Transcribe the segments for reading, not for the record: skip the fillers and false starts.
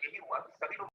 यही हुआ कि सभी लोग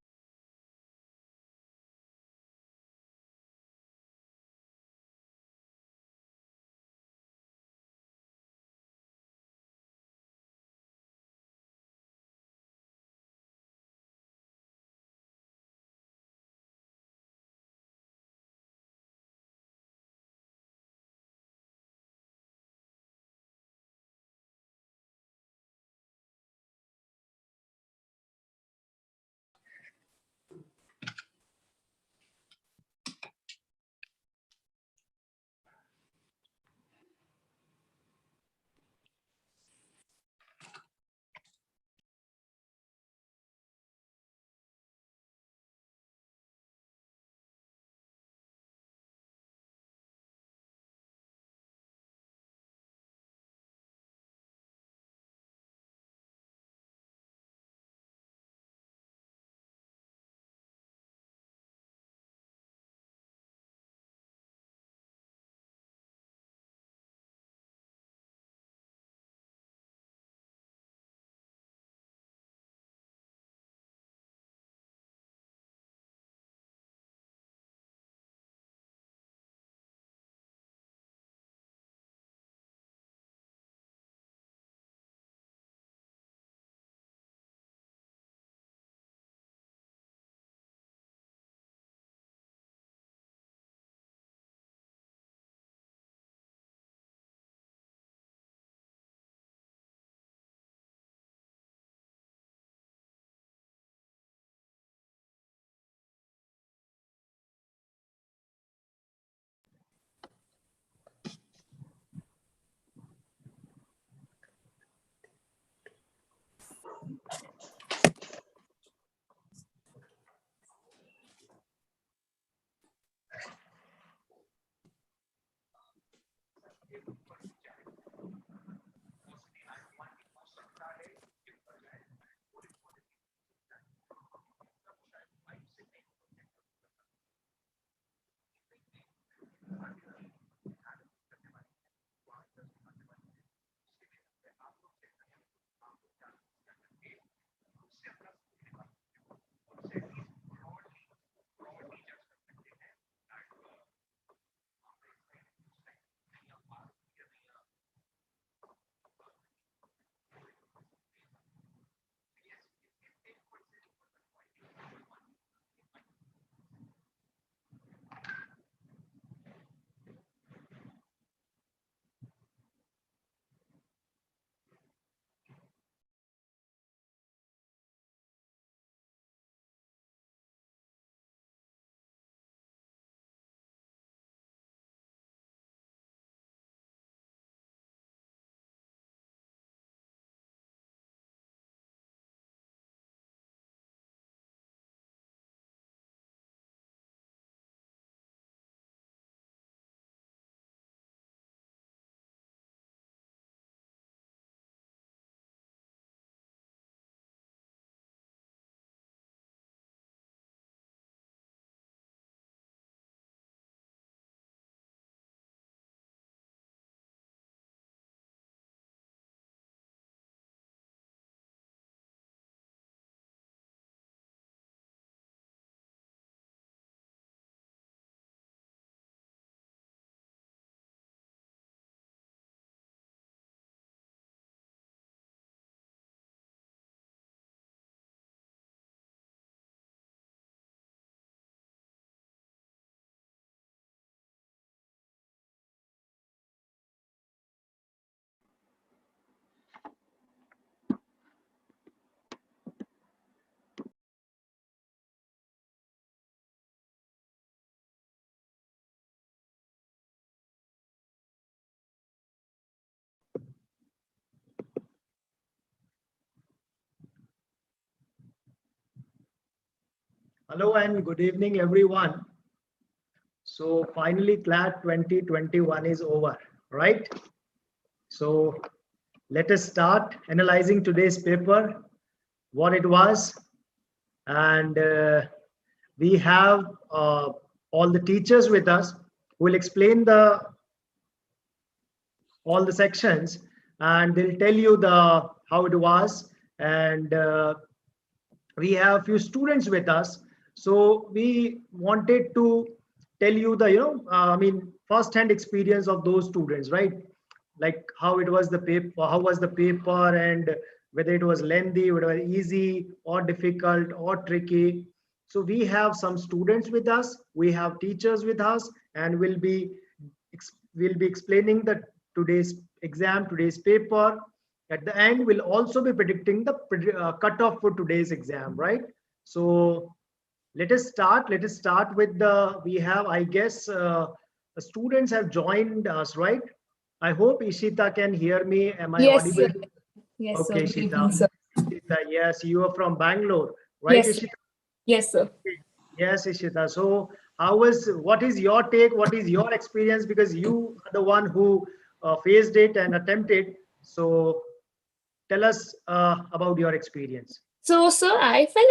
Hello and good evening, everyone. So finally, CLAT 2021 is over, right? So let us start analyzing today's paper, what it was. And we have all the teachers with us who will explain all the sections, and they'll tell you how it was, and we have few students with us. So we wanted to tell you the, I mean, first-hand experience of those students, right? Like how it was the paper, how was the paper, and whether it was lengthy, whether it was easy or difficult or tricky. So we have some students with us, we have teachers with us, and we'll be explaining the today's exam, today's paper. At the end, we'll also be predicting the cutoff for today's exam, right? So let us start. Let us start with the, we have, I guess, the students have joined us, right? I hope Ishita can hear me. Am I Yes, audible? sir. Yes, sir. Okay, Good evening, Ishita. sir. Ishita, yes, you are from Bangalore, right, Yes, sir. Ishita? Yes, sir. Yes, Ishita. So, what is your take? What is your experience? Because you are the one who faced it and attempted. So, tell us about your experience. So, sir, I felt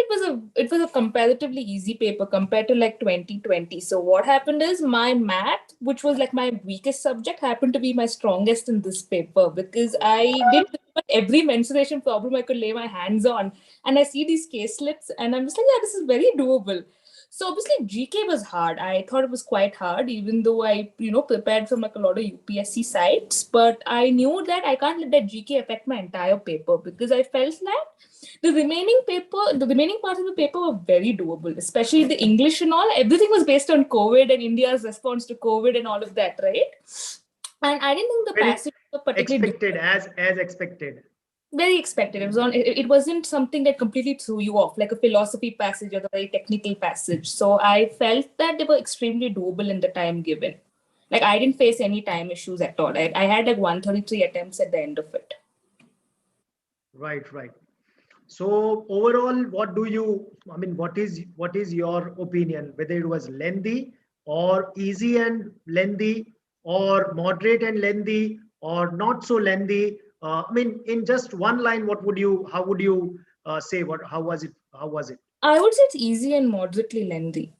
it was a comparatively easy paper compared to like 2020. So, what happened is my math, which was like my weakest subject, happened to be my strongest in this paper because I did every mensuration problem I could lay my hands on, and I see these case slips, and I'm just like, yeah, this is very doable. So obviously GK was hard. I thought it was quite hard, even though I, prepared from like a lot of UPSC sites. But I knew that I can't let that GK affect my entire paper because I felt that the remaining parts of the paper were very doable, especially the English and all. Everything was based on COVID and India's response to COVID and all of that, right? And I didn't think the Very passage was particularly expected, difficult. as expected. Very expected. It wasn't something that completely threw you off, like a philosophy passage or a very technical passage. So I felt that they were extremely doable in the time given. Like I didn't face any time issues at all. I had like 133 attempts at the end of it. Right, right. So overall, what do you, I mean, what is your opinion, whether it was lengthy or easy and lengthy, or moderate and lengthy, or not so lengthy? I mean, in just one line, how would you say how was it? How was it? I would say it's easy and moderately lengthy.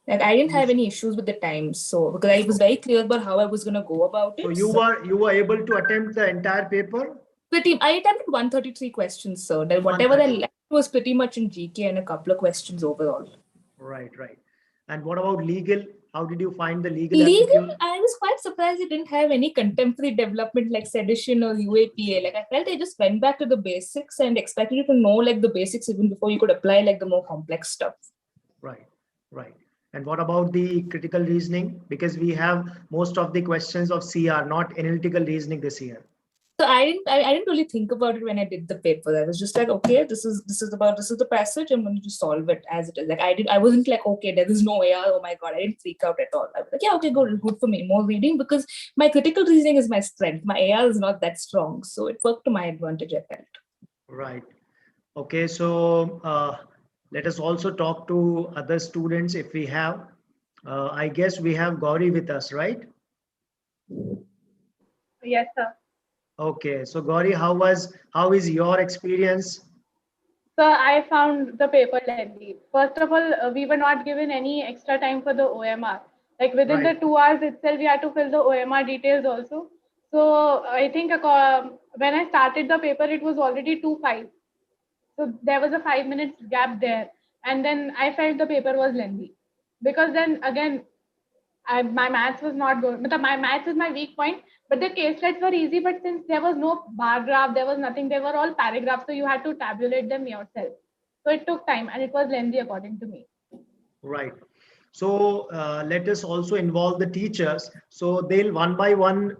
Like I didn't have Easy. any issues with the times, so because I was very clear about how I was gonna go about So it. So you were able to attempt the entire paper? I attempted 133 questions, so that whatever I 130. left was pretty much in GK and a couple of questions overall. Right, right. And what about legal? How did you find the legal Legal, aptitude? I was quite surprised it didn't have any contemporary development like sedition or UAPA. Like I felt I just went back to the basics and expected you to know like the basics even before you could apply like the more complex stuff. Right, right. And what about the critical reasoning? Because we have most of the questions of CR, not analytical reasoning this year. So I didn't really think about it when I did the paper. I was just like, okay, this is the passage. I'm going to just solve it as it is. Like I wasn't like, okay, there is no way. Oh my god, I didn't freak out at all. I was like, yeah, okay, good for me. More reading because my critical reasoning is my strength. My AR is not that strong, so it worked to my advantage. I felt. Right. Okay, so let us also talk to other students if we have. I guess we have Gauri with us, right? Yes, sir. Okay, so Gauri, how is your experience? So I found the paper lengthy. First of all, we were not given any extra time for the OMR. Like within Right, the 2 hours itself, we had to fill the OMR details also. So I think when I started the paper, it was already 2:05. So there was a 5 minutes gap there, and then I felt the paper was lengthy because then again my maths was not good. My maths is my weak point, but the case sets were easy. But since there was no bar graph, there was nothing. They were all paragraphs, so you had to tabulate them yourself. So it took time, and it was lengthy according to me. right. So let us also involve the teachers. So they'll one by one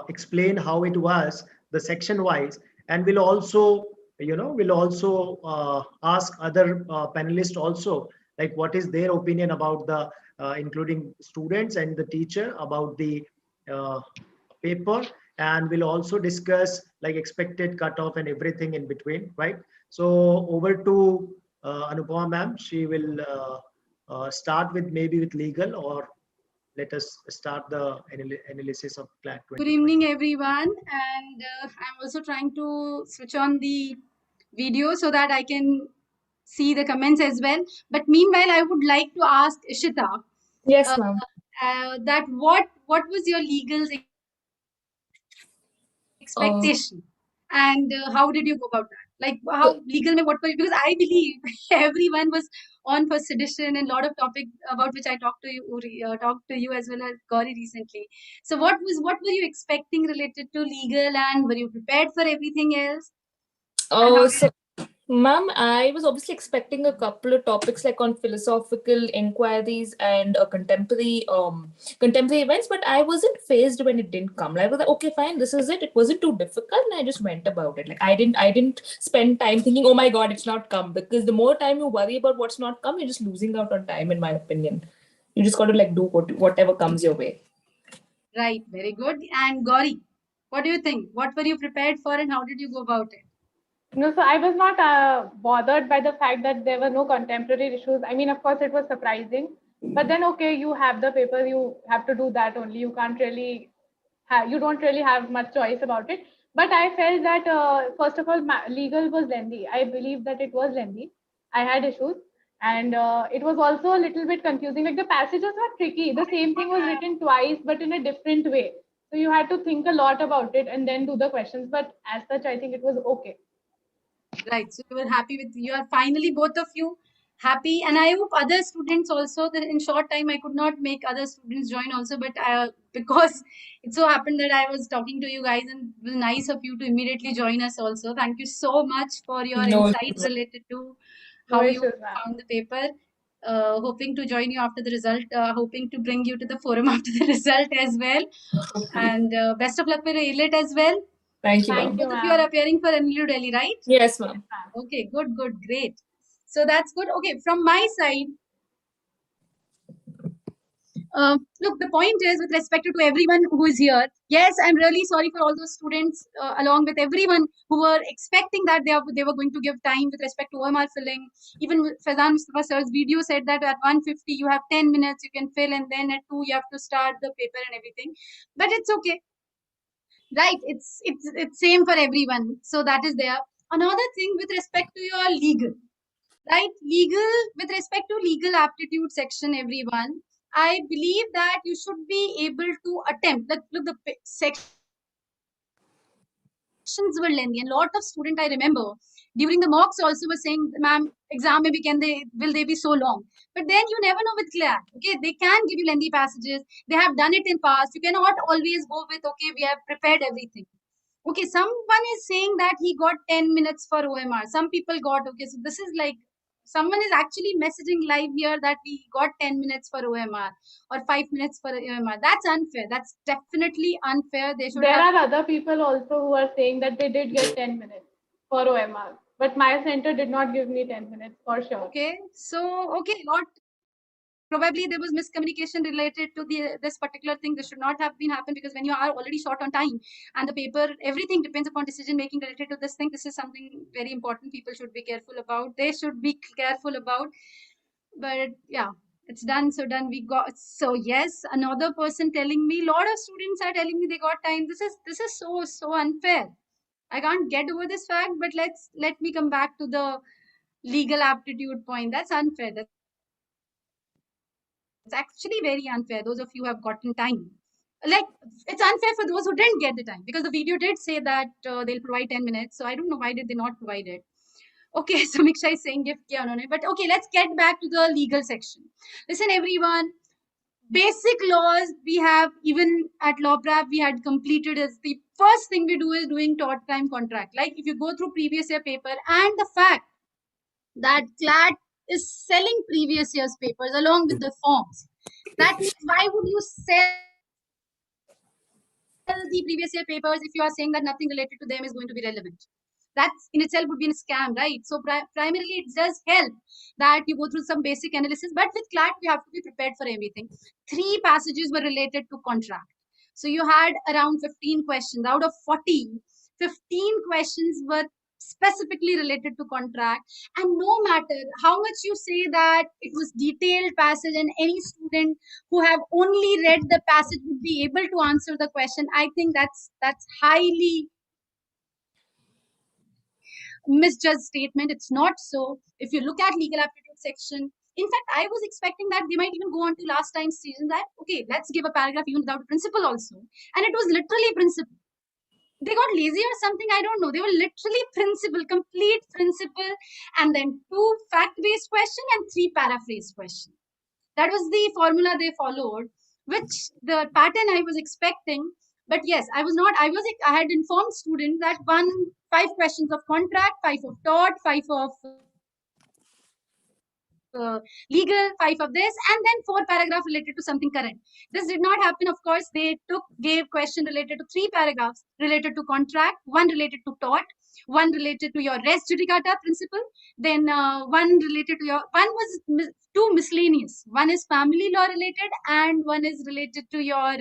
explain how it was, the section wise, and we'll also, we'll also ask other panelists also, like what is their opinion about the, including students and the teacher about the uh, paper, and we'll also discuss like expected cutoff and everything in between, right? So over to Anupama ma'am. She will start with maybe with legal, or let us start the analysis of CLAT Good 2020. evening, everyone. And I'm also trying to switch on the video so that I can see the comments as well. But meanwhile, I would like to ask Ishita Yes, uh, ma'am. that what was your legal expectation, and how did you go about that? Like how legal mein what were you? Because I believe everyone was on for sedition and lot of topic about which I talked to you, Uri, talked to you as well as Gauri recently. So what were you expecting related to legal, and were you prepared for everything else? And how Oh, so ma'am, I was obviously expecting a couple of topics like on philosophical inquiries and contemporary events, but I wasn't phased when it didn't come. Like, I was like, okay, fine, this is it. It wasn't too difficult, and I just went about it. Like I didn't spend time thinking, oh my god, it's not come. Because the more time you worry about what's not come, you're just losing out on time, in my opinion. You just got to like do whatever comes your way. right, very good. And Gauri, what do you think? What were you prepared for, and how did you go about it? No, so I was not bothered by the fact that there were no contemporary issues. I mean, of course, it was surprising, but then okay, you have the paper, you have to do that only. You can't really you don't really have much choice about it. But I felt that first of all, legal was lengthy. I believe that it was lengthy. I had issues, and it was also a little bit confusing. Like the passages were tricky. The same thing was written twice, but in a different way. So you had to think a lot about it and then do the questions. But as such, I think it was okay. Right. So you were happy with, you are finally both of you happy, and I hope other students also. That in short time I could not make other students join also, but because it so happened that I was talking to you guys, and it was nice of you to immediately join us also. Thank you so much for your No, insights related to No how you issues, ma'am. found the paper. Hoping to join you after the result. Hoping to bring you to the forum after the result as well. hopefully. And best of luck for AILET as well. Thank you, Thank ma'am. you, Both of you are ma'am. appearing for New Delhi, right? Yes, Yes, ma'am. ma'am. Okay, good, good, great. So that's good. Okay, from my side, look, the point is with respect to everyone who is here, yes, I'm really sorry for all those students, along with everyone who were expecting that they were going to give time with respect to OMR filling. Even Faizan Mustafa sir's video said that at 150 you have 10 minutes, you can fill, and then at 2 you have to start the paper and everything. But it's okay, right? It's same for everyone. So that is there. Another thing with respect to your legal. Right, legal, with respect to legal aptitude section, everyone, I believe that you should be able to attempt, look, the sections were lengthy, and lot of student I remember during the mocks also were saying, ma'am, exam maybe will they be so long? But then you never know with CLAT. Okay, they can give you lengthy passages, they have done it in past. You cannot always go with, okay, we have prepared everything. Okay, someone is saying that he got 10 minutes for OMR. Some people got, okay, so this is like, someone is actually messaging live here that we got 10 minutes for OMR or 5 minutes for OMR. That's unfair. That's definitely unfair. They should There have. are other people also who are saying that they did get 10 minutes for OMR, but my center did not give me 10 minutes for sure. Okay, so, okay, not. Probably there was miscommunication related to this particular thing. This should not have been happened, because when you are already short on time and the paper, everything depends upon decision making related to this thing. This is something very important. People should be careful about. They should be careful about. But yeah, it's done. So done. We got. So yes, another person telling me. Lot of students are telling me they got time. This is so unfair. I can't get over this fact. But let me come back to the legal aptitude point. That's unfair. That's actually very unfair. Those of you who have gotten time. Like, it's unfair for those who didn't get the time, because the video did say that they'll provide 10 minutes. So I don't know why did they not provide it. Okay, so Miksha is saying gift kiya unhone. But okay, let's get back to the legal section. Listen, everyone. Basic laws we have, even at law prep we had completed, as the first thing we do is doing tort time contract. Like, if you go through previous year paper, and the fact that CLAT is selling previous year's papers along with the forms. That means why would you sell the previous year papers if you are saying that nothing related to them is going to be relevant? That in itself would be a scam, right? So primarily it does help that you go through some basic analysis, but with CLAT we have to be prepared for everything. 3 passages were related to contract. So you had around 15 questions out of 40. 15 questions were specifically related to contract, and no matter how much you say that it was detailed passage and any student who have only read the passage would be able to answer the question, I think that's highly misjudged statement. It's not so. If you look at legal aptitude section, in fact, I was expecting that they might even go on to last time's season that, okay, let's give a paragraph even without a principle also, and it was literally principle. they got lazy or something, I don't know. They were literally principle, complete principle, and then 2 fact-based question and 3 paraphrase question. That was the formula they followed, which the pattern I was expecting. But yes, I was not. I had informed students that 5 questions of contract, 5 of tort, 5 of legal, 5 of this, and then 4 paragraph related to something current. This did not happen. Of course, they gave question related to 3 paragraphs related to contract, 1 related to tort, 1 related to your res judicata principle, then 1 related to your, 1 was 2 miscellaneous. 1 is family law related, and 1 is related to your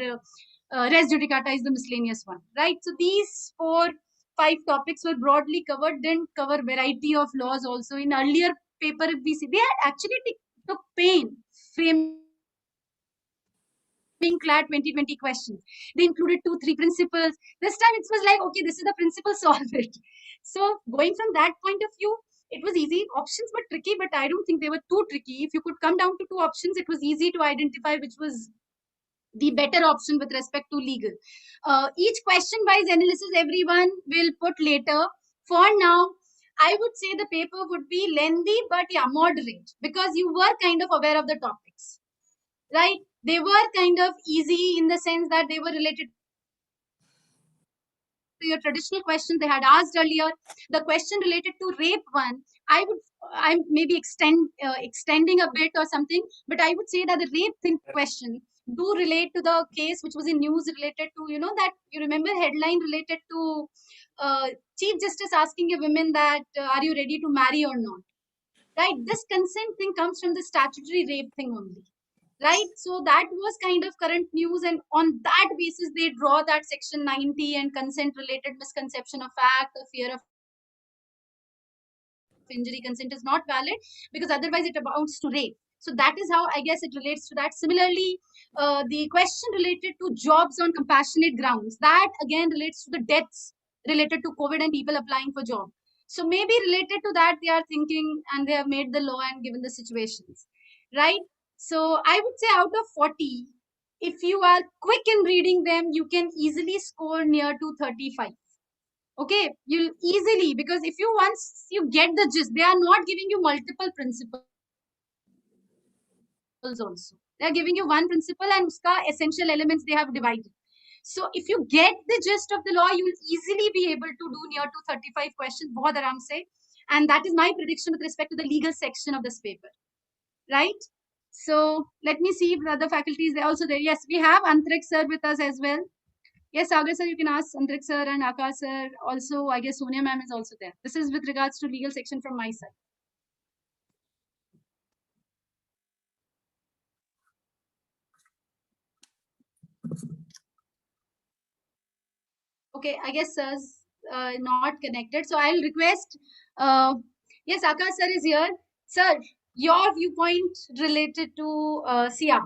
res judicata is the miscellaneous one, right? So these 5 topics were broadly covered, didn't cover variety of laws also. In earlier paper, if we see, they had actually took pain framing CLAT 2020 questions. They included 2-3 principles. This time it was like, okay, this is the principle, solve it. So going from that point of view, it was easy. Options were tricky, but I don't think they were too tricky. If you could come down to 2 options, it was easy to identify which was the better option with respect to legal. Each question-wise analysis, everyone will put later. For now, I would say the paper would be lengthy, but yeah, moderate, because you were kind of aware of the topics, right? They were kind of easy in the sense that they were related to your traditional questions they had asked earlier. The question related to rape one, I'm maybe extending a bit or something, but I would say that the rape thing question do relate to the case which was in news related to, that you remember headline related to Chief Justice asking a woman that are you ready to marry or not, right? This consent thing comes from the statutory rape thing only, right? So that was kind of current news, and on that basis they draw that section 90 and consent related misconception of fact, the fear of injury, consent is not valid because otherwise it amounts to rape. So that is how I guess it relates to that. Similarly, the question related to jobs on compassionate grounds, that again relates to the deaths related to COVID and people applying for job. So maybe related to that they are thinking and they have made the law and given the situations, right? So I would say out of 40, if you are quick in reading them, you can easily score near to 35. Okay, you'll easily, because if you once you get the gist, they are not giving you multiple principles also. They are giving you one principle and uska essential elements they have divided. So if you get the gist of the law, you will easily be able to do near to 35 questions, bahut aaram se. And that is my prediction with respect to the legal section of this paper, right? So let me see if other faculties are also there. Yes, we have Antrik sir with us as well. Yes, Sagar sir, you can ask Antrik sir and Akash sir. Also, I guess Sonia ma'am is also there. This is with regards to legal section from my side. Okay, I guess sir's not connected. So I'll request, yes, Akash sir is here. Sir, your viewpoint related to SIA.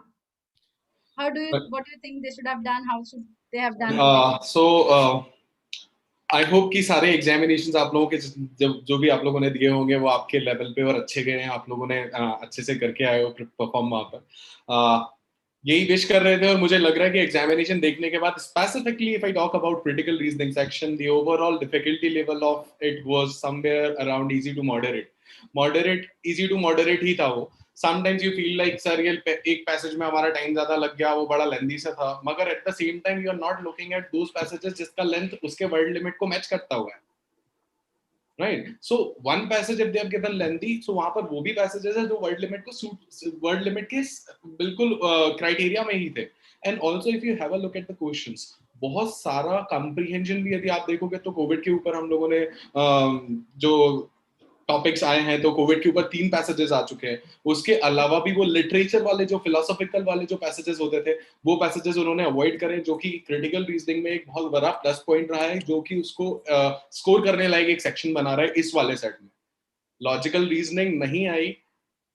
What do you think they should have done? How should they have done? I hope कि सारे examinations आप लोगों के जो भी आप लोगों ने दिए होंगे वो आपके लेवल पे और अच्छे गए हैं, आप लोगों ने अच्छे से करके आए हो परफॉर्म वहाँ पर. यही विश कर रहे थे और मुझे लग रहा है कि एग्जामिनेशन देखने के बाद specifically if I talk about critical reasoning section the overall difficulty level of it was somewhere around easy to moderate easy to moderate ही था वो. Sometimes you feel like sir ये एक पैसेज में हमारा टाइम ज्यादा लग गया, वो बड़ा लेंथी सा था, मगर at the same time you are not looking at those passages जिसका लेंथ उसके वर्ड लिमिट को मैच करता हुआ है, right? So one passage if they have given lengthy, so वहां पर वो भी पैसेजेस है जो वर्ड लिमिट को वर्ड लिमिट के बिल्कुल क्राइटेरिया में ही थे. And also if you have a look at the questions, बहुत सारा कंप्रीहेंशन भी यदि आप देखोगे तो कोविड के ऊपर हम लोगों ने जो टॉपिक्स आए हैं तो कोविड के ऊपर 3 पैसेजेस आ चुके हैं. उसके अलावा भी वो लिटरेचर वाले जो फिलोसॉफिकल वाले जो पैसेजेस होते थे वो पैसेजेस उन्होंने अवॉइड करे, जो कि क्रिटिकल रीजनिंग में एक बहुत बड़ा प्लस पॉइंट रहा है, जो कि उसको स्कोर करने लायक एक सेक्शन बना रहा है इस वाले सेट में. लॉजिकल रीजनिंग नहीं आई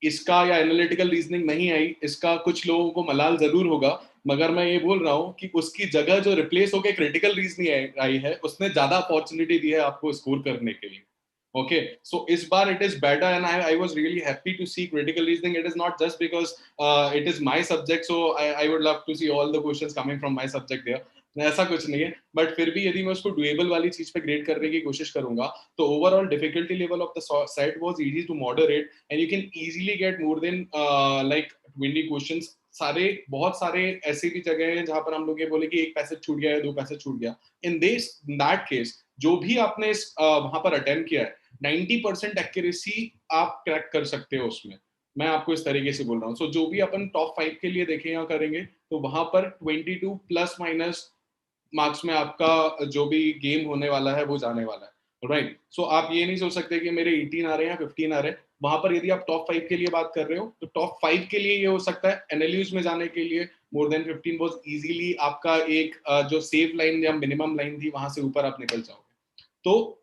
इसका या एनालिटिकल रीजनिंग नहीं आई इसका कुछ लोगों को मलाल जरूर होगा, मगर मैं ये बोल रहा हूँ कि उसकी जगह जो रिप्लेस होकर क्रिटिकल रीजनिंग आई है उसने ज्यादा अपॉर्चुनिटी दी है आपको स्कोर करने के लिए. Okay, so is bar it is better, and I was really happy to see critical reasoning. It is not just because it is my subject, so I would love to see all the questions coming from my subject there. ऐसा कुछ नहीं है, but फिर भी यदि मैं उसको doable वाली चीज पे ग्रेड करने की कोशिश करूंगा तो overall difficulty level of the set was easy to moderate and you can easily get more than like 20 questions. बहुत सारे ऐसी भी जगह हैं जहां पर हम लोग ये बोले कि एक पैसेज छूट गया है, 2 पैसेज छूट गया। इन दैट केस जो भी आपने वहां पर अटेम्प्ट किया है 90% एक्यूरेसी आप क्रैक कर सकते हो उसमें। मैं आपको इस तरीके से बोल रहा हूँ। सो जो भी अपन टॉप 5 के लिए देखें या करेंगे तो वहां पर 22 प्लस माइनस मार्क्स में आपका जो भी गेम होने वाला है वो जाने वाला है, राइट। सो आप ये नहीं सोच सकते कि मेरे 18 आ रहे हैं या 15 आ रहे हैं। वहां पर यदि आप टॉप 5 के लिए बात कर रहे हो तो टॉप 5 के लिए ये हो सकता है। एनएलयूज में जाने के लिए मोर देन 15 वाज इजीली आपका एक जो सेफ लाइन या मिनिमम लाइन थी वहां से ऊपर आप निकल जाओगे। तो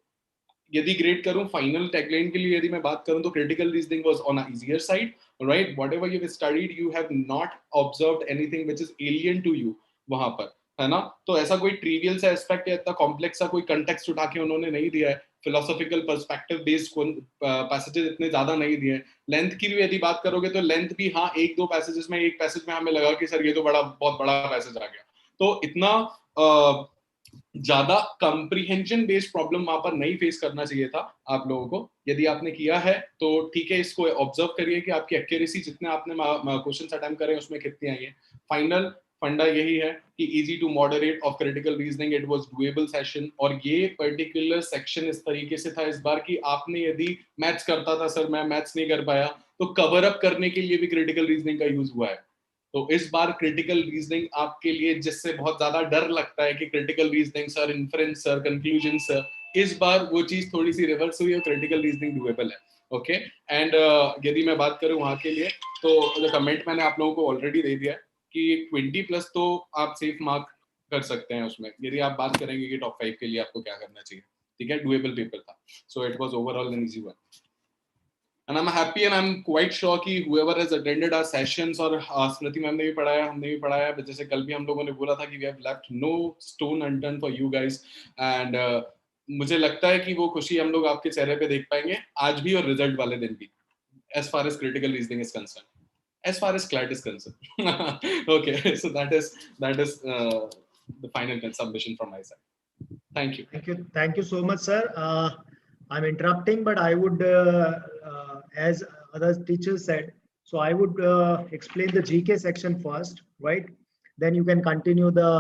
यदि ग्रेड करूं फाइनल टैगलाइन के लिए, यदि मैं बात करूं तो critical reasoning was on a easier side, right. Whatever you have studied you have not observed anything which is alien to you वहां पर, है ना। तो ऐसा कोई ट्रिवियल सा एस्पेक्ट या इतना कॉम्प्लेक्स सा कोई कंटेक्स्ट उठा के उन्होंने नहीं दिया है। फिलोसॉफिकल पर्सपेक्टिव बेस्ड पैसेजेस इतने ज्यादा नहीं दिए हैं। लेंथ की भी यदि बात करोगे तो लेंथ भी हाँ एक दो पैसेजेस में, एक पैसेज में हमें लगा कि सर ये तो बहुत बड़ा पैसेज आ गया। तो इतना ज्यादा कंप्रीहेंशन बेस्ड प्रॉब्लम वहां पर नहीं फेस करना चाहिए था आप लोगों को। यदि आपने किया है तो ठीक है, इसको ऑब्जर्व करिए कि आपकी एक्यूरेसी जितने आपने क्वेश्चन अटेम्प्ट करे उसमें कितनी आई है। फाइनल फंडा यही है कि easy to moderate of critical reasoning, it was doable session. और ये पर्टिकुलर सेक्शन इस तरीके से था इस बार कि आपने यदि मैथ्स करता था, सर मैं मैथ्स नहीं कर पाया, तो कवर अप करने के लिए भी क्रिटिकल रीजनिंग का यूज हुआ है। तो इस बार क्रिटिकल रीजनिंग आपके लिए, जिससे बहुत ज्यादा डर लगता है कि critical reasoning sir, inference sir, conclusion sir, इस बार वो चीज थोड़ी सी रिवर्स हुई और क्रिटिकल रीजनिंग डुएबल है। ओके एंड यदि मैं बात करूं वहां के लिए तो कमेंट मैंने आप लोगों को ऑलरेडी दे दिया है कि 20 प्लस तो आप सेफ मार्क कर सकते हैं उसमें। यदि आप बात करेंगे कि टॉप 5 के लिए आपको क्या करना चाहिए, ठीक है, डुएबल पेपर था। So it was overall an easy one and I'm happy and I'm quite sure कि whoever has attended our sessions और स्मृति मैम ने भी पढ़ाया, हमने भी पढ़ाया, जैसे कल भी हम लोगों ने बोला था कि we have left no stone unturned for you guys and मुझे लगता है कि वो खुशी हम लोग आपके चेहरे पे देख पाएंगे आज भी और रिजल्ट वाले दिन भी, as far as critical reasoning is concerned, as far as CLAT is concerned. Okay, so that is the final submission from my side. Thank you. Thank you so much, sir. I'm interrupting, but I would, as other teachers said, so I would explain the GK section first, right? Then you can continue the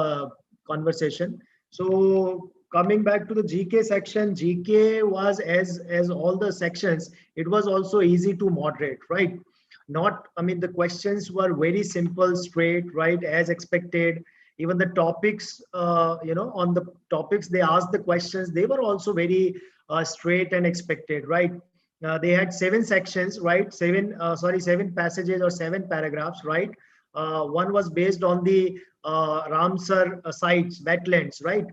conversation. So coming back to the GK section, GK was as all the sections, it was also easy to moderate, right? Not, I mean, the questions were very simple, straight, right, as expected. Even the topics, on the topics they asked the questions, they were also very straight and expected, right? They had 7 sections, right? 7 passages or 7 paragraphs, right? One was based on the Ramsar sites, wetlands, right?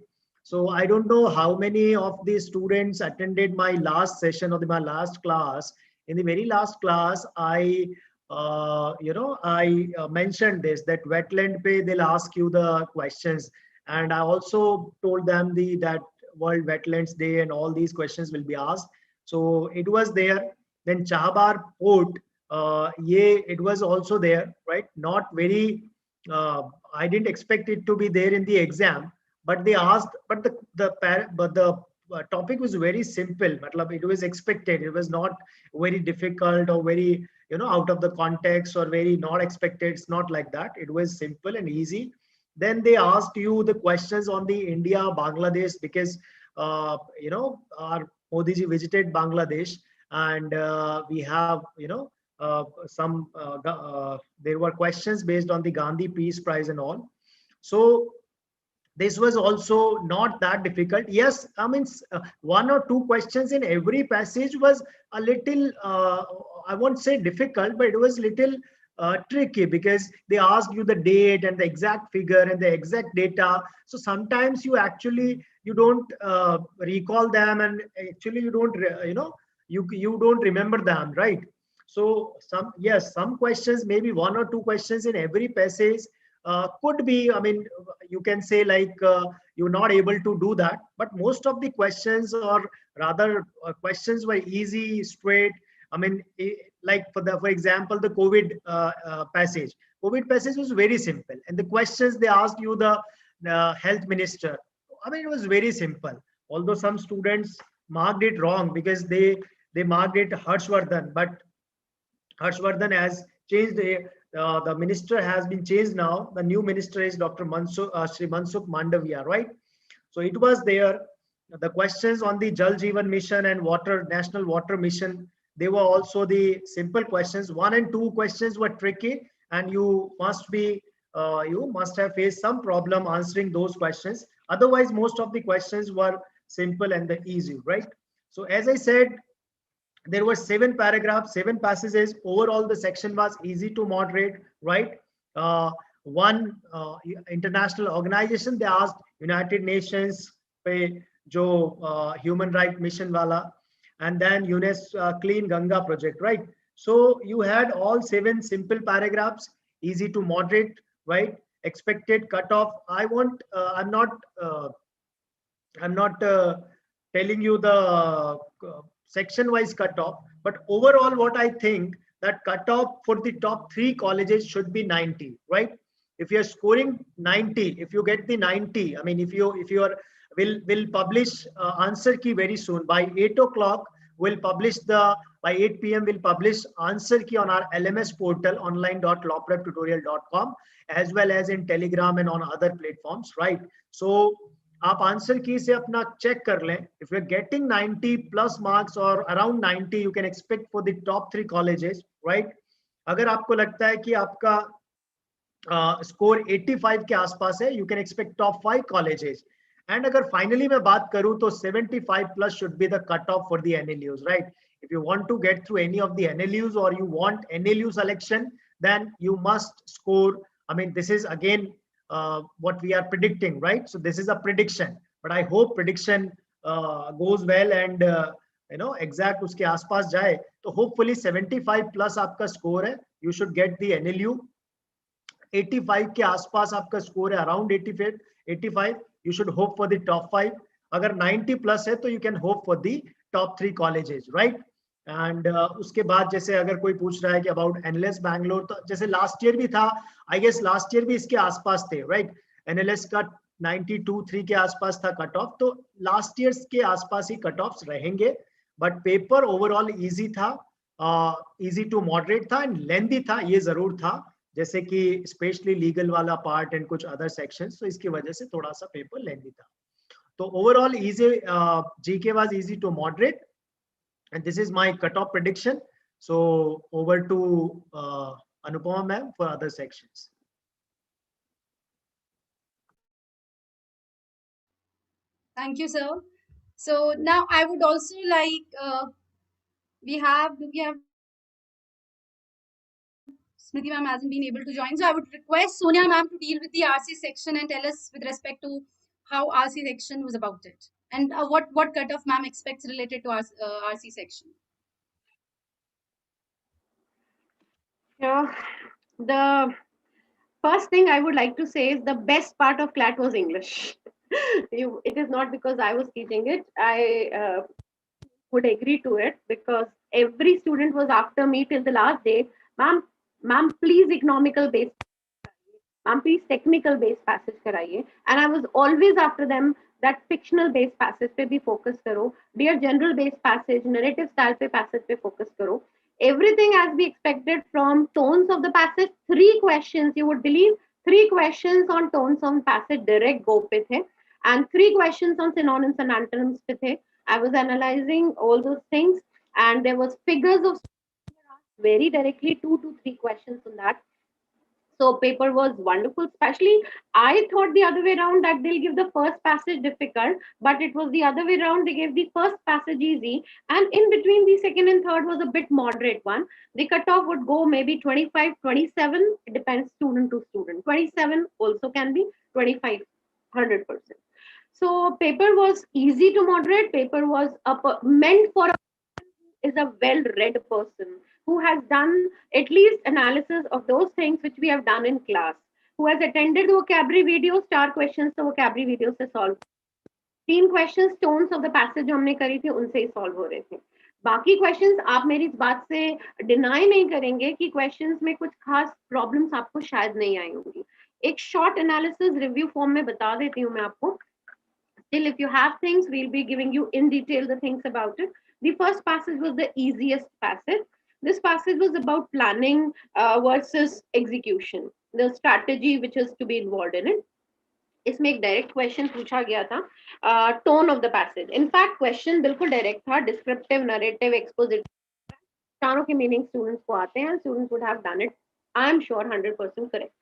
So I don't know how many of the students attended my last session or my last class. In the very last class, I mentioned this, that wetland pay, they'll ask you the questions. And I also told them that World Wetlands Day and all these questions will be asked. So it was there. Then Chahabar Port, it was also there, right? Not very, I didn't expect it to be there in the exam, but they asked, but the topic was very simple. It was expected. It was not very difficult or very, out of the context or very not expected. It's not like that. It was simple and easy. Then they asked you the questions on the India, Bangladesh, because, our Modi ji visited Bangladesh, and we have, there were questions based on the Gandhi Peace Prize and all. So this was also not that difficult. Yes, I mean, 1 or 2 questions in every passage was a little, I won't say difficult, but it was little tricky, because they ask you the date and the exact figure and the exact data. So sometimes you actually, you don't recall them, and actually you don't, you don't remember them, right? So some questions, maybe 1 or 2 questions in every passage could be, I mean, you can say like you're not able to do that, but most of the questions, or rather questions, were easy, straight. I mean, like for example, the COVID passage was very simple, and the questions they asked you, the health minister. I mean, it was very simple. Although some students marked it wrong because they marked it Harshvardhan, but Harshvardhan has changed. The minister has been changed now. The new minister is Dr. Shri Mansukh Mandavia, right? So it was there. The questions on the Jal Jeevan Mission and National Water Mission, they were also the simple questions. 1 and 2 questions were tricky, and you must have faced some problem answering those questions. Otherwise, most of the questions were simple and the easy, right? So as I said, there were 7 paragraphs, 7 passages. Overall, the section was easy to moderate, right? One international organization, they asked United Nations पे जो human right mission wala, and then UNESCO Clean Ganga project, right? So you had all 7 simple paragraphs, easy to moderate, right? Expected cutoff. I'm not telling you the section wise cutoff, but overall what I think that cutoff for the top 3 colleges should be 90, right? If you're scoring 90, if you get the 90, I mean, if you are will publish answer key very soon. By 8 o'clock, by 8 p.m. we'll publish answer key on our LMS portal, online.lawpreptutorial.com, as well as in Telegram and on other platforms, right? So आप answer की से अपना check कर लें. If you're getting 90 plus marks or around 90, you can expect for the top 3 colleges, right? अगर आपको लगता है कि आपका स्कोर 85 के आसपास है, you can expect top 5 colleges. And अगर finally मैं बात करूं तो 75 plus should be the cutoff for the NLUs, right? If you want to get through any of the NLUs or you want NLU selection, then you must score. I mean, this is again what we are predicting, right? So this is a prediction, but I hope prediction goes well and exact uske आसपास जाए. तो hopefully 75 plus आपका score है, you should get the NLU. 85 के आसपास आपका score है, around 85, you should hope for the top 5. अगर 90 plus है तो you can hope for the top 3 colleges, right? And उसके बाद जैसे अगर कोई पूछ रहा है कि अबाउट एनएलएस बैंगलोर, तो जैसे लास्ट ईयर भी था, आई गेस लास्ट ईयर भी इसके आसपास थे, राइट? एनएलएस का 92-3 के आसपास था कट ऑफ, तो लास्ट ईयर के आसपास ही कट ऑफ्स रहेंगे. बट पेपर ओवरऑल इजी था, इजी टू मॉडरेट था एंड लेंथी था, ये जरूर था, जैसे कि स्पेशली लीगल वाला पार्ट एंड कुछ अदर सेक्शंस, तो इसकी वजह से थोड़ा सा पेपर लेंथी था. तो overall easy, GK was easy to moderate. And this is my cutoff prediction. So over to Anupama ma'am for other sections. Thank you, sir. So now I would also like, we have Smriti ma'am hasn't been able to join. So I would request Sonia ma'am to deal with the RC section and tell us with respect to how RC section was about it. And what cutoff ma'am expects related to RC section. Yeah, the first thing I would like to say is the best part of CLAT was English. It is not because I was teaching it. I would agree to it because every student was after me till the last day. Ma'am, please economical based, ma'am, please technical based passage karaiye. And I was always after them that fictional based passage pe bhi focus karo. Dear general based passage, narrative style pe passage pe focus karo. Everything as we expected from tones of the passage. 3 questions, you would believe, 3 questions on tones of passage direct go pe the, and 3 questions on synonyms and antonyms pe the. I was analyzing all those things, and there was figures of very directly 2 to 3 questions on that. So paper was wonderful. Especially, I thought the other way around that they'll give the first passage difficult, but it was the other way around. They gave the first passage easy, and in between the second and third was a bit moderate one. The cutoff would go maybe 25, 27. It depends student to student. 27 also can be 25, 100%. So paper was easy to moderate. Paper was meant for is a well-read person who has done at least analysis of those things which we have done in class, who has attended the vocabulary videos, star questions तो vocabulary videos से solve. 3 questions tones of the passage जो हमने करी थी उनसे ही solve हो रहे थे. बाकी questions आप मेरी इस बात से deny नहीं करेंगे कि questions में कुछ खास problems आपको शायद नहीं आई होंगी. एक शॉर्ट एनालिसिस रिव्यू फॉर्म में बता देती हूँ मैं आपको. Still, if you have things, we'll be giving you in detail the things about it. The first passage was the easiest passage. This passage was about planning versus execution, the strategy which is to be involved in it. इसमें एक direct question पूछा गया था, tone of the passage. In fact question बिल्कुल direct था, descriptive, narrative, expositive, चारों के meaning students को आते हैं. Students would have done it, I am sure 100% correct.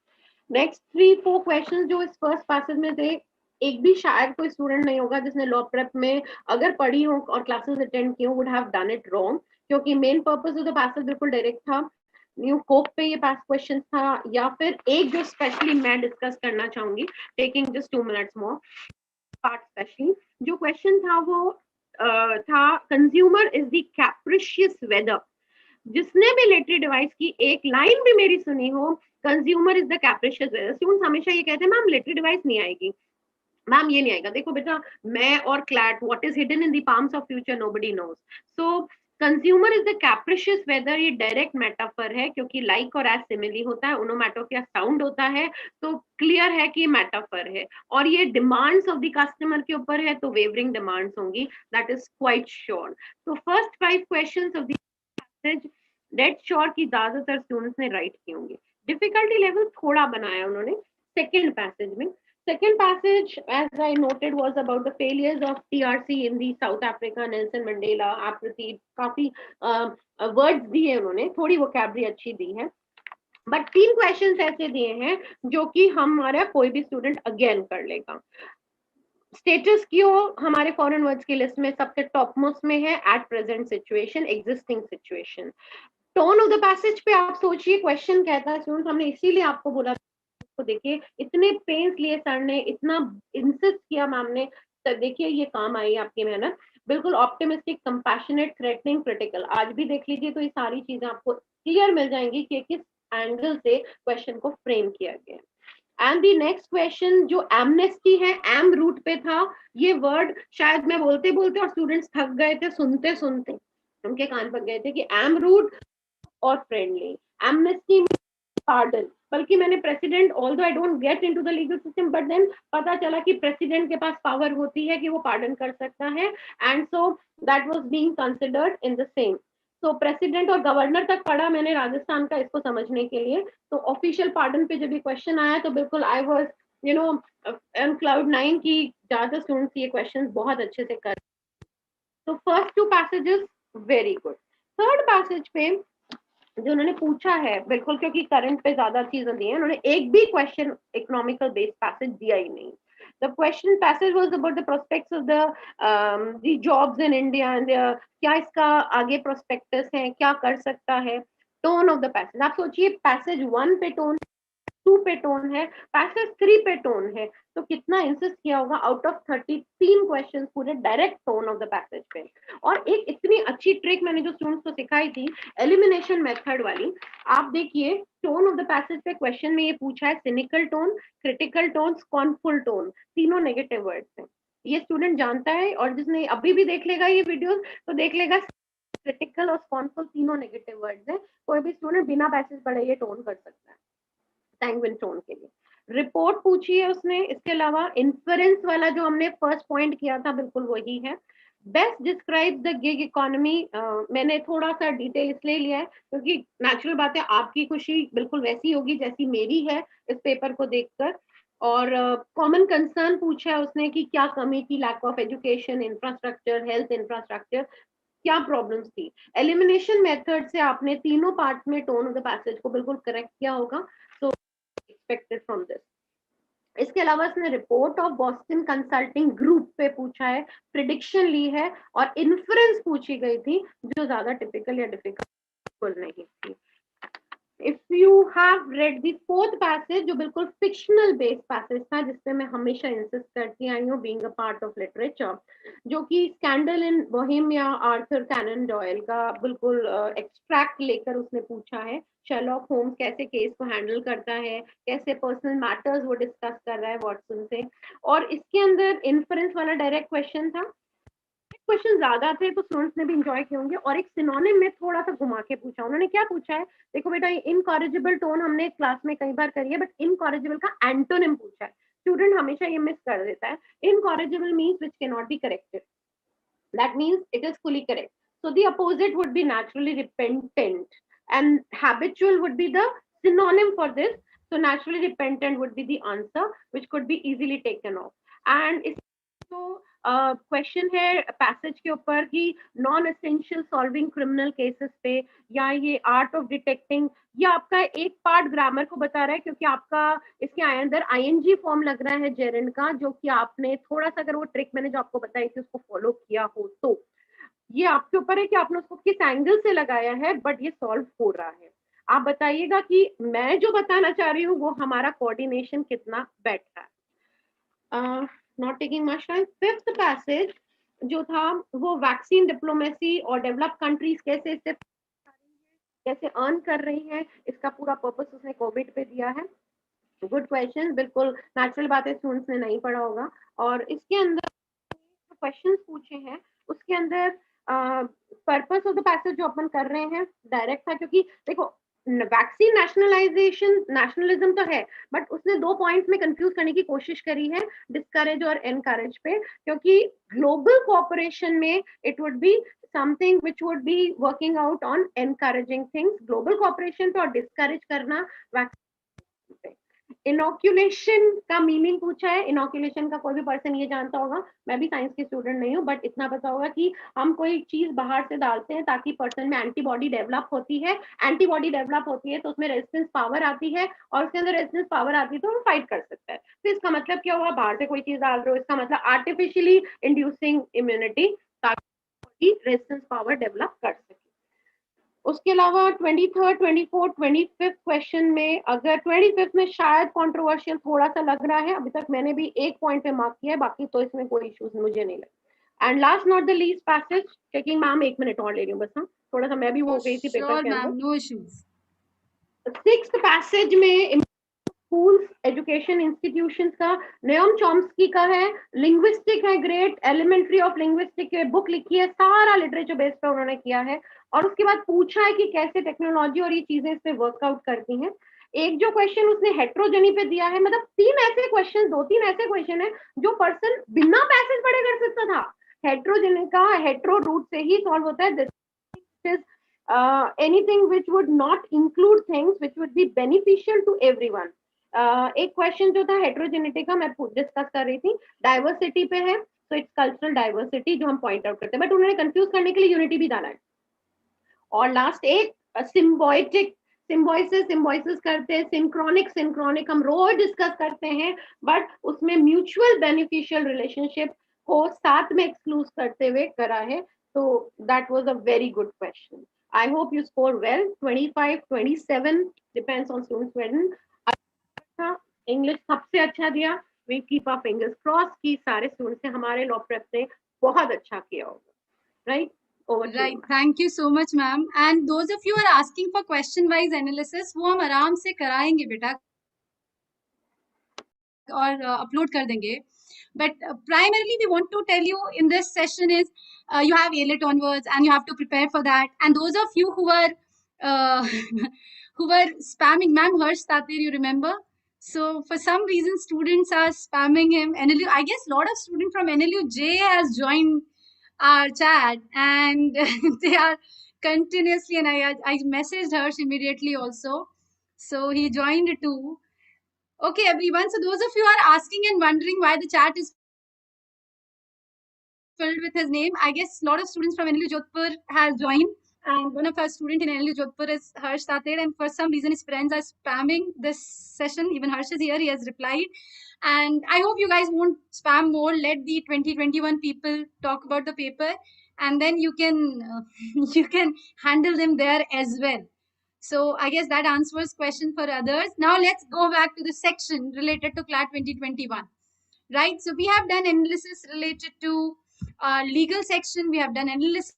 Next 3-4 question जो इस फर्स्ट पैसेज में थे, एक भी शायद कोई स्टूडेंट नहीं होगा जिसने लॉ प्रेप में अगर पढ़ी हो और क्लासेस अटेंड की हो would have done it wrong, क्योंकि main purpose of the passage बिल्कुल डायरेक्ट था. न्यू कोप पे ये पास क्वेश्चन था, या फिर एक जो स्पेशली मैं डिस्कस करना चाहूंगी, taking just 2 minutes more part. Specially जो क्वेश्चन था वो था, consumer is the capricious weather. जिसने भी लिटरेरी डिवाइस की एक लाइन भी मेरी सुनी हो, consumer is the capricious weather. Students हमेशा ये कहते हैं मैम लिटरेरी डिवाइस नहीं आएगी, मैम ये नहीं आएगा. देखो बेटा, मैं और CLAT, what is hidden in the palms of future nobody knows. So consumer is the capricious weather, ये डायरेक्ट मेटाफर है, क्योंकि लाइक और एज सिमिली होता है, ओनोमैटोपोइया साउंड होता है, तो क्लियर है कि मेटाफर है. और ये डिमांड्स ऑफ द कस्टमर के ऊपर है, तो वेवरिंग डिमांड्स होंगी, दैट इज क्वाइट श्योर. तो first 5 questions of the passage dead sure की ज्यादातर स्टूडेंट्स ने राइट किए होंगे. डिफिकल्टी लेवल थोड़ा बनाया उन्होंने सेकेंड पैसेज में. Second passage, as I noted, was about the failures of TRC in the South Africa, Nelson Mandela, Apartheid. काफी वर्ड्स दिए उन्होंने, थोड़ी वोकैबुलरी अच्छी दी है, बट 3 क्वेश्चंस ऐसे दिए हैं जो कि हमारा कोई भी स्टूडेंट अगेन कर लेगा. स्टेटस क्यो हमारे फॉरेन वर्ड्स की लिस्ट में सबसे टॉप मोस्ट में है, at present situation, existing situation. Tone of the passage पे आप सोचिए, क्वेश्चन कहता है स्टूडेंट, हमने इसीलिए आपको बोला को देखिए, इतने पेंस लिए सर ने, इतना इंसिस्ट किया मैम ने, तब देखिए ये काम आई आपकी मेहनत. बिल्कुल ऑप्टिमिस्टिक, कंपैशनेट, थ्रेटनिंग, क्रिटिकल. आज भी देख लीजिए तो ये सारी चीजें आपको क्लियर मिल जाएंगी कि किस एंगल से क्वेश्चन को फ्रेम किया गया. एंड द नेक्स्ट क्वेश्चन जो एमनेस्टी है, एम रूट पे था. ये वर्ड शायद मैं बोलते बोलते और स्टूडेंट्स थक गए थे, सुनते सुनते उनके कान पक गए थे कि एम रूट और फ्रेंडली. एमनेस्टी पार्डन, बल्कि मैंने president, although I don't get into the legal system, but then पता चला कि प्रेसिडेंट के पास पावर होती है कि वो पार्डन कर सकता है, and so that was being considered in the same. तो प्रेसिडेंट और गवर्नर तक पढ़ा मैंने राजस्थान का इसको समझने के लिए. तो ऑफिशियल पार्डन पे जब ये क्वेश्चन आया तो बिल्कुल I was you know on cloud 9 की ज्यादा स्टूडेंट्स ये क्वेश्चन बहुत अच्छे से कर. तो first 2 passages very good. Third passage पे जो उन्होंने पूछा है, बिल्कुल क्योंकि करंट पे ज्यादा चीजें दी हैं, उन्होंने एक भी क्वेश्चन इकोनॉमिकल बेस्ड पैसेज दिया ही नहीं. The question passage was about the prospects of the jobs in India, and क्या इसका आगे प्रोस्पेक्टस है, क्या कर सकता है. टोन ऑफ द पैसेज, आप सोचिए पैसेज 1 पे टोन, 2 पे टोन है, पैसेज 3 पे टोन है, तो कितना इंसिस्ट किया होगा. आउट ऑफ 33 क्वेश्चंस पूरे direct tone of the passage पे. और एक इतनी अच्छी ट्रिक मैंने जो स्टूडेंट्स को सिखाई थी, एलिमिनेशन मेथड वाली. आप देखिए टोन ऑफ द पैसेज पे क्वेश्चन में ये पूछा है, cynical tone, critical tone, scornful tone, तीनों नेगेटिव वर्ड्स हैं. ये स्टूडेंट जानता है, और जिसने अभी भी देख लेगा ये वीडियोस तो देख लेगा क्रिटिकल और स्कॉर्नफुल तीनों नेगेटिव वर्ड्स हैं. कोई भी स्टूडेंट बिना पैसेज पढ़े ये टोन कर सकता है सैंग्विन टोन के लिए. रिपोर्ट पूछी है उसने. इसके अलावा इन्फ्रेंस वाला जो हमने फर्स्ट पॉइंट किया था बिल्कुल वही है. Best describe the gig economy, मैंने थोड़ा सा डिटेल इसलिए लिया है क्योंकि नेचुरल बात है, आपकी खुशी बिल्कुल वैसी होगी जैसी मेरी है इस पेपर को देखकर. और कॉमन कंसर्न पूछा है उसने कि क्या कमी थी, lack of education, infrastructure, health infrastructure, क्या प्रॉब्लम्स थी. एलिमिनेशन मेथड से आपने तीनों पार्ट में टोन ऑफ द पैसेज को बिल्कुल करेक्ट किया होगा. तो एक्सपेक्टेड फ्रॉम दिस. इसके अलावा इसने report of Boston consulting group पे पूछा है, प्रिडिक्शन ली है, और इन्फ्रेंस पूछी गई थी जो ज्यादा टिपिकल या डिफिकल्ट नहीं थी. If you have read the fourth passage जो बिल्कुल फिक्शनल बेस्ड पैसेज था, जिसपे मैं हमेशा इंसिस्ट करती आई हूँ, being a part of literature, जो कि स्कैंडल इन बोहेमिया, आर्थर कैनन डॉयल का बिल्कुल एक्सट्रैक्ट लेकर उसने पूछा है. शर्लॉक होम्स कैसे केस को हैंडल करता है, कैसे पर्सनल मैटर्स वो डिस्कस कर रहा है वॉटसन से. और इसके अंदर इन्फ्रेंस वाला डायरेक्ट क्वेश्चन था, क्वेश्चन ज्यादा थे तो स्टूडेंट्स ने भी इंजॉय किए होंगे। और एक सिनोनिम में थोड़ा सा घुमा के पूछा, उन्होंने क्या पूछा है, देखो बेटा इनकॉरिजिबल टोन हमने क्लास में कई बार करी है, बट इनकॉरिजिबल का एंटोनिम पूछा है। स्टूडेंट हमेशा ये मिस कर देता है। Incorrigible means which can not be corrected, that means it is fully correct. So the opposite would be naturally repentant, and habitual would be the synonym for this. So naturally repentant would be the answer, which could be easily taken off. And तो question है passage के ऊपर कि non essential solving criminal cases पे, या ये art of detecting, ये आपका एक पार्ट ग्रामर को बता रहा है, क्योंकि आपका इसके अंदर आईएनजी फॉर्म लग रहा है जेरेंड का, जो कि आपने थोड़ा सा, अगर वो ट्रिक मैंने जो आपको बताई थी उसको फॉलो किया हो तो ये आपके ऊपर है कि आपने उसको किस एंगल से लगाया है, बट ये सॉल्व हो रहा है। आप बताइएगा कि मैं जो बताना चाह रही हूँ वो हमारा कोऑर्डिनेशन कितना बैठ रहा है। Not taking much time. Fifth passage जो था वो वैक्सीन डिप्लोमेसी और डेवलप कंट्रीज कैसे इससे कैसे अर्न कर रही हैं, इसका पूरा पर्पस उसने कोविड पे दिया है। गुड क्वेश्चन, बिल्कुल नेचुरल बात है, स्टूडेंट्स ने नहीं पढ़ा होगा। और इसके अंदर क्वेश्चंस पूछे हैं उसके अंदर पर्पस ऑफ द पैसेज जो अपन कर रहे हैं डायरेक्ट था, क्योंकि देखो वैक्सीन नेशनलाइजेशन नेशनलिज्म तो है, बट उसने दो पॉइंट्स में कंफ्यूज करने की कोशिश करी है, डिस्करेज और एनकरेज पे, क्योंकि ग्लोबल कोऑपरेशन में it would be something which would be working out on encouraging things, global cooperation पे और डिस्करेज करना वैक्सीन पे। इनोक्यूलेशन का मीनिंग पूछा है। इनोक्यूलेशन का कोई भी पर्सन ये जानता होगा, मैं भी साइंस की स्टूडेंट नहीं हूँ, बट इतना पता होगा कि हम कोई चीज बाहर से डालते हैं ताकि पर्सन में एंटीबॉडी डेवलप होती है, एंटीबॉडी डेवलप होती है तो उसमें रेजिस्टेंस पावर आती है, और उसके अंदर रेजिस्टेंस पावर आती है तो वो फाइट कर सकता है। तो इसका मतलब क्या हुआ, बाहर से कोई चीज डाल रहे हो, इसका मतलब आर्टिफिशियली इंड्यूसिंग इम्यूनिटी ताकि रेजिस्टेंस पावर डेवलप कर सके। उसके अलावा 23rd, 24th, 25th क्वेश्चन में, अगर 25th में शायद कंट्रोवर्शियल थोड़ा सा लग रहा है, अभी तक मैंने भी एक पॉइंट पे मार्क किया है, बाकी तो इसमें कोई इश्यूज मुझे नहीं लगे। And last not the least passage, taking ma'am 1 minute और ले रही हूँ बस, हाँ थोड़ा सा मैं भी हो गई थी पेपर के अंदर। No issues. 6th पैसेज में स्कूल्स एजुकेशन इंस्टीट्यूशंस का नयोम चॉम्स्की का है, लिंग्विस्टिक है, ग्रेट एलिमेंट्री ऑफ लिंग्विस्टिक के बुक लिखी है, सारा लिटरेचर बेस पे उन्होंने किया है। और उसके बाद पूछा है कि कैसे टेक्नोलॉजी और ये चीजें इस पे वर्कआउट करती हैं। एक जो क्वेश्चन उसने हेट्रोजेनी पे दिया है, मतलब 3 ऐसे क्वेश्चन, 2-3 ऐसे क्वेश्चन है जो पर्सन बिना पैसेज पढ़े कर सकता था। हेट्रोजेनी का हेट्रो रूट से ही सॉल्व होता है। This is anything which would not include things which would be beneficial to everyone. एक क्वेश्चन जो था हेट्रोजेनिटी का मैं डिस्कस कर रही थी, डाइवर्सिटी पे है, तो इट्स कल्चरल डाइवर्सिटी जो हम पॉइंट आउट करते हैं, बट उन्होंने कंफ्यूज करने के लिए यूनिटी भी डाला है। और लास्ट एक सिम्बोइटिक, सिम्बोइसिस करते हैं, सिंक्रोनिक हम रोज डिस्कस करते हैं, बट उसमें म्यूचुअल बेनिफिशियल रिलेशनशिप को साथ में एक्सक्लूड करते हुए करा है। तो that was a very good question. I hope you score well. 25, 27 depends on students written. अच्छा, इंग्लिश सबसे अच्छा दिया। We keep our fingers crossed कि सारे स्टूडेंट्स ने हमारे लॉ प्रेप ने बहुत अच्छा किया होगा, right? Over to Right. you. Thank you so much, ma'am. And those of you who are asking for question-wise analysis, वो हम आराम से कराएंगे बेटा और upload कर देंगे. But primarily we want to tell you in this session is you have AILET onwards and you have to prepare for that. And those of you who were who were spamming ma'am Harsh Tatir, you remember? So for some reason students are spamming him. NLU, I guess a lot of students from NLU J has joined our chat and they are continuously, and I messaged Harsh immediately also. So he joined too. Okay, everyone. So those of you who are asking and wondering why the chat is filled with his name, I guess a lot of students from NLU Jodhpur has joined, and one of our students in NLU Jodhpur is Harsh Tatir, and for some reason his friends are spamming this session. Even Harsh is here, he has replied, and I hope you guys won't spam more. Let the 2021 people talk about the paper, and then you can you can handle them there as well. So I guess that answers question for others. Now let's go back to the section related to CLAT 2021. Right, so we have done analysis related to legal section, we have done analysis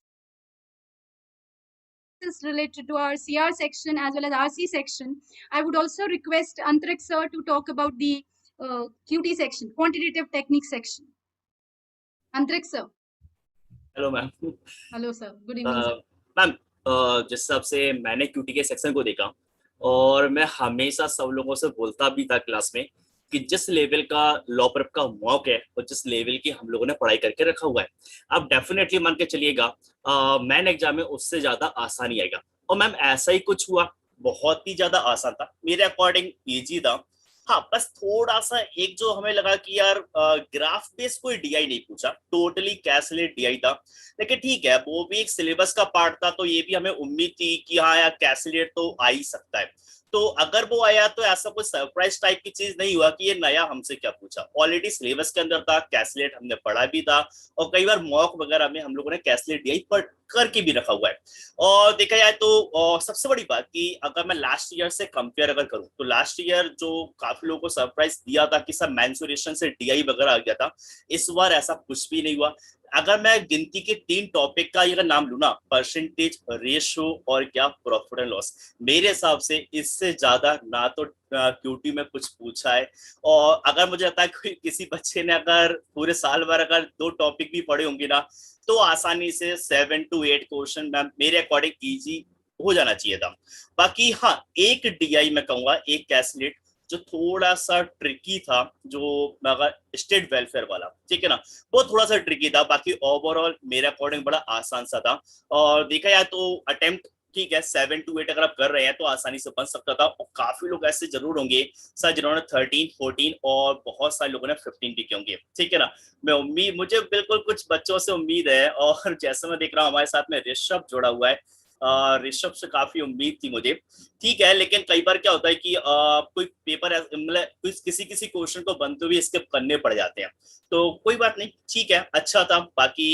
related to our CR section as well as RC section. I would also request Antrik sir to talk about the QT section, quantitative technique section. Antrik sir. Hello ma'am. Hello sir, good evening sir. Ma'am, जिस हिसाब से मैंने cutie के section को देखा, और मैं हमेशा सब लोगों से बोलता भी था क्लास में कि जिस लेवल का लॉ प्रेप का मॉक है और जिस लेवल की हम लोगों ने पढ़ाई करके रखा हुआ है, आप डेफिनेटली मान के चलिएगा मैन एग्जाम में उससे ज्यादा आसानी आएगा। और मैम ऐसा ही कुछ हुआ, बहुत ही ज्यादा आसान था मेरे अकॉर्डिंग, इजी था। हाँ, बस थोड़ा सा एक जो हमें लगा कि यार ग्राफ बेस कोई डीआई नहीं पूछा, टोटली कैसलेट डीआई था। लेकिन ठीक है, वो भी एक सिलेबस का पार्ट था, तो ये भी हमें उम्मीद थी कि हाँ यार कैसलेट तो आ ही सकता है। तो अगर वो आया तो ऐसा कोई सरप्राइज टाइप की चीज नहीं हुआ कि ये नया हमसे क्या पूछा, ऑलरेडी सिलेबस के अंदर था, कैसलेट हमने पढ़ा भी था, और कई बार मॉक वगैरह में हम लोगों ने कैसलेट डीआई पढ़ करके भी रखा हुआ है। और देखा जाए तो सबसे बड़ी बात कि अगर मैं लास्ट ईयर से कंपेयर अगर करूं, तो लास्ट ईयर जो काफी लोगों को सरप्राइज दिया था कि सब मैंसुरेशन से डीआई वगैरह आ गया था, इस बार ऐसा कुछ भी नहीं हुआ। अगर मैं गिनती के 3 टॉपिक का अगर नाम लू ना, परसेंटेज, रेशियो और क्या प्रॉफिट एंड लॉस, मेरे हिसाब से इससे ज्यादा ना तो क्यूटी में कुछ पूछा है। और अगर मुझे लगता है कोई किसी बच्चे ने अगर पूरे साल भर अगर 2 टॉपिक भी पढ़े होंगे ना, तो आसानी से 7 to 8 क्वेश्चन मैम मेरे अकॉर्डिंग इजी हो जाना चाहिए था। बाकी हाँ, एक डीआई मैं कहूंगा, एक कैसलेट जो थोड़ा सा ट्रिकी था, जो अगर स्टेट वेलफेयर वाला, ठीक है ना, वो थोड़ा सा ट्रिकी था। बाकी ओवरऑल मेरे अकॉर्डिंग बड़ा आसान सा था। और देखा जाए तो अटेम्प्ट ठीक है, 7 to 8 अगर आप कर रहे हैं तो आसानी से बन सकता था। और काफी लोग ऐसे जरूर होंगे सर जिन्होंने 13, 14 और बहुत सारे लोगों ने 15 भी किए होंगे, ठीक है ना। मैं उम्मीद, मुझे बिल्कुल कुछ बच्चों से उम्मीद है, और जैसे मैं देख रहा हूँ हमारे साथ में ऋषभ जुड़ा हुआ है, ऋषभ से काफी उम्मीद थी मुझे, ठीक है। लेकिन कई बार क्या होता है कि कोई पेपर मतलब किसी किसी क्वेश्चन को बनते हुए स्किप करने पड़ जाते हैं, तो कोई बात नहीं, ठीक है, अच्छा था। बाकी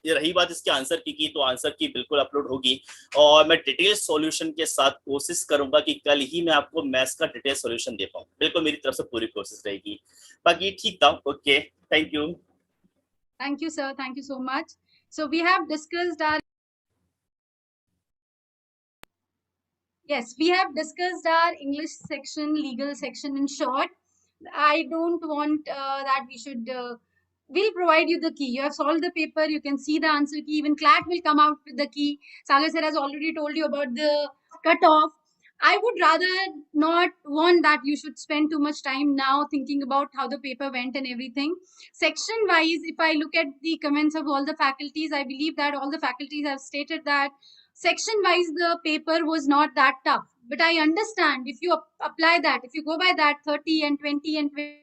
ये रही बात इसके आंसर की तो आंसर की बिल्कुल अपलोड होगी, और मैं डिटेल सॉल्यूशन के साथ कोशिश करूंगा कि कल ही मैं आपको मैथ्स का डिटेल सॉल्यूशन दे पाऊँ, बिल्कुल मेरी तरफ से पूरी कोशिश रहेगी। बाकी ठीक था, okay, thank you. Thank you, sir. Thank you so much. So we have discussed our Yes, we have discussed our English section, legal section in short. I don't want that we should. We'll provide you the key. You have solved the paper. You can see the answer key. Even CLAT will come out with the key. Sagar sir has already told you about the cutoff. I would rather not want that you should spend too much time now thinking about how the paper went and everything. Section wise, if I look at the comments of all the faculties, I believe that all the faculties have stated that section wise the paper was not that tough, but I understand if you apply that, if you go by that 30 and 20 and 20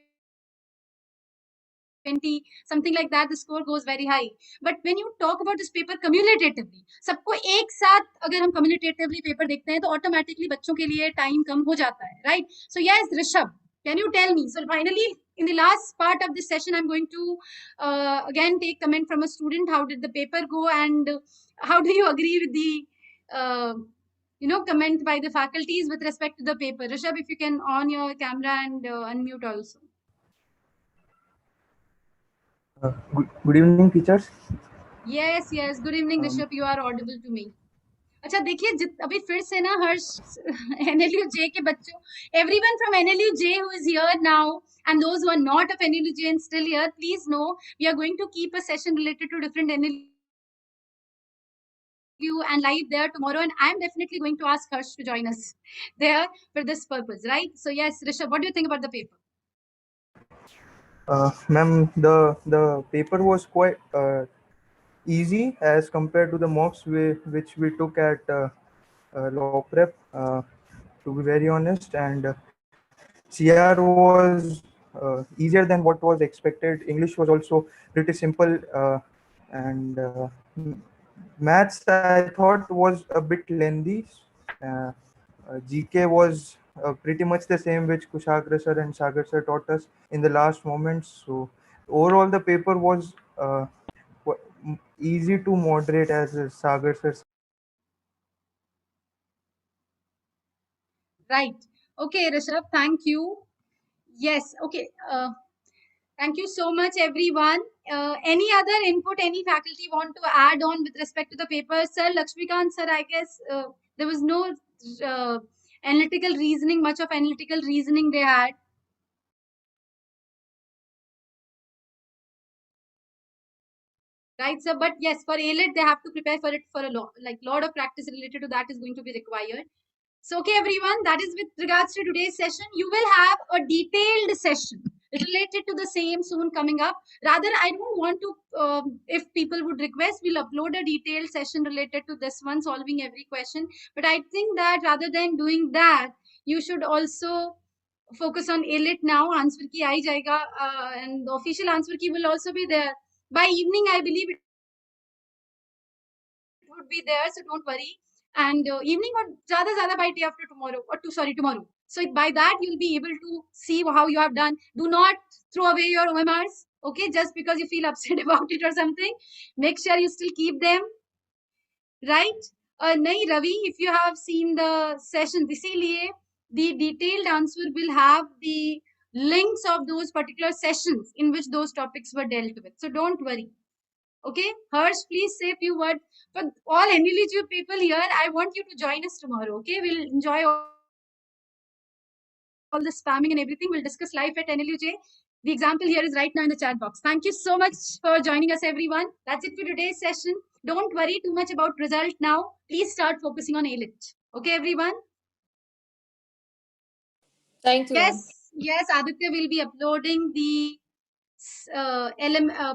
something like that, the score goes very high. But when you talk about this paper cumulatively, सबको एक साथ अगर हम cumulatively paper देखते हैं तो automatically बच्चों के लिए time कम हो जाता है, right? So yes, Rishabh, can you tell me, so finally in the last part of this session I'm going to again take comment from a student. How did the paper go, and how do you agree with the comment by the faculties with respect to the paper? Rishabh, if you can on your camera and unmute also. Good evening, teachers. Yes, good evening Rishabh, you are audible to me. अच्छा देखिए, अभी फिर से ना हर्ष NLU J के बच्चों, everyone from NLU J who is here now and those who are not of NLU J and still here, please know we are going to keep a session related to different NLU and live there tomorrow, and I am definitely going to ask Harsh to join us there for this purpose, right? So yes, Rishabh, what do you think about the paper? Ma'am, the paper was quite easy as compared to the mocks which we took at law prep. To be very honest, and CR was easier than what was expected. English was also pretty simple, and maths I thought was a bit lengthy. Uh, GK was pretty much the same which Kushagra sir and Sagar sir taught us in the last moments. So overall, the paper was easy to moderate, as Sagar sir. Right. Okay, Rishabh, thank you. Yes, okay. Thank you so much, everyone. Any other input, any faculty want to add on with respect to the paper? Sir, Lakshmikant sir, I guess there was no analytical reasoning, much of analytical reasoning they had. right, sir? But yes, for AILET, they have to prepare for it for a lot, like lot of practice related to that is going to be required. So, okay, everyone, that is with regards to today's session. You will have a detailed session related to the same soon coming up. Rather, I don't want to, if people would request, we'll upload a detailed session related to this one, solving every question. But I think that rather than doing that, you should also focus on AILET now. Answer key aa jayega, and the official answer key will also be there. By evening, I believe it would be there, so don't worry. And evening or zyada by day after tomorrow, or tomorrow. So by that you'll be able to see how you have done. Do not throw away your OMRs, okay, just because you feel upset about it or something. Make sure you still keep them, right? Nahi, Ravi, if you have seen the session, isliye the detailed answer will have the links of those particular sessions in which those topics were dealt with. So don't worry. Okay, Harsh, please say a few words. For all NLG people here, I want you to join us tomorrow. Okay, we'll enjoy all the spamming and everything. We'll discuss live at NLUJ. The example here is right now in the chat box. Thank you so much for joining us, everyone. That's it for today's session. Don't worry too much about result now. Please start focusing on AILET. Okay, everyone? Thank you, ma'am. Yes, Aditya will be uploading the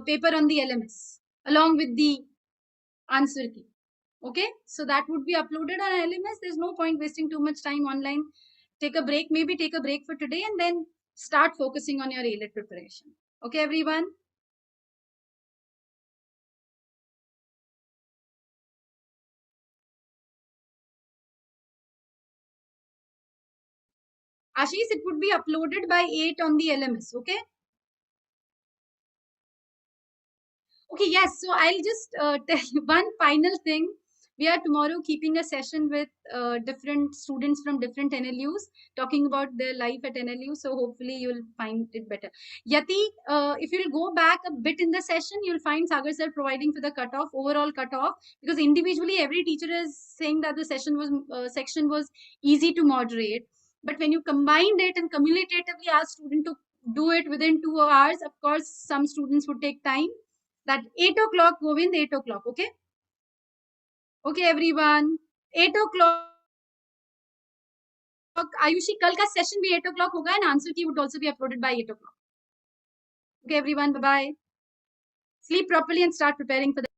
paper on the LMS along with the answer key. Okay, so that would be uploaded on LMS. There's no point wasting too much time online. Take a break, maybe take a break for today and then start focusing on your AILET preparation. Okay, everyone? Ashish, it would be uploaded by 8 on the LMS, okay? Okay, yes, so I'll just tell you one final thing. We are tomorrow keeping a session with different students from different NLUs talking about their life at NLU. So hopefully you'll find it better. Yati, if you'll go back a bit in the session, you'll find Sagar sir providing for the cutoff, overall cutoff, because individually every teacher is saying that the section was easy to moderate. But when you combined it and cumulatively asked student to do it within 2 hours, of course, some students would take time. That 8 o'clock, Govind, 8 o'clock, okay? Okay, everyone. 8 o'clock. Ayushi, kal ka session bhi 8 o'clock hoga and answer key would also be uploaded by 8 o'clock. Okay, everyone. Bye-bye. Sleep properly and start preparing for the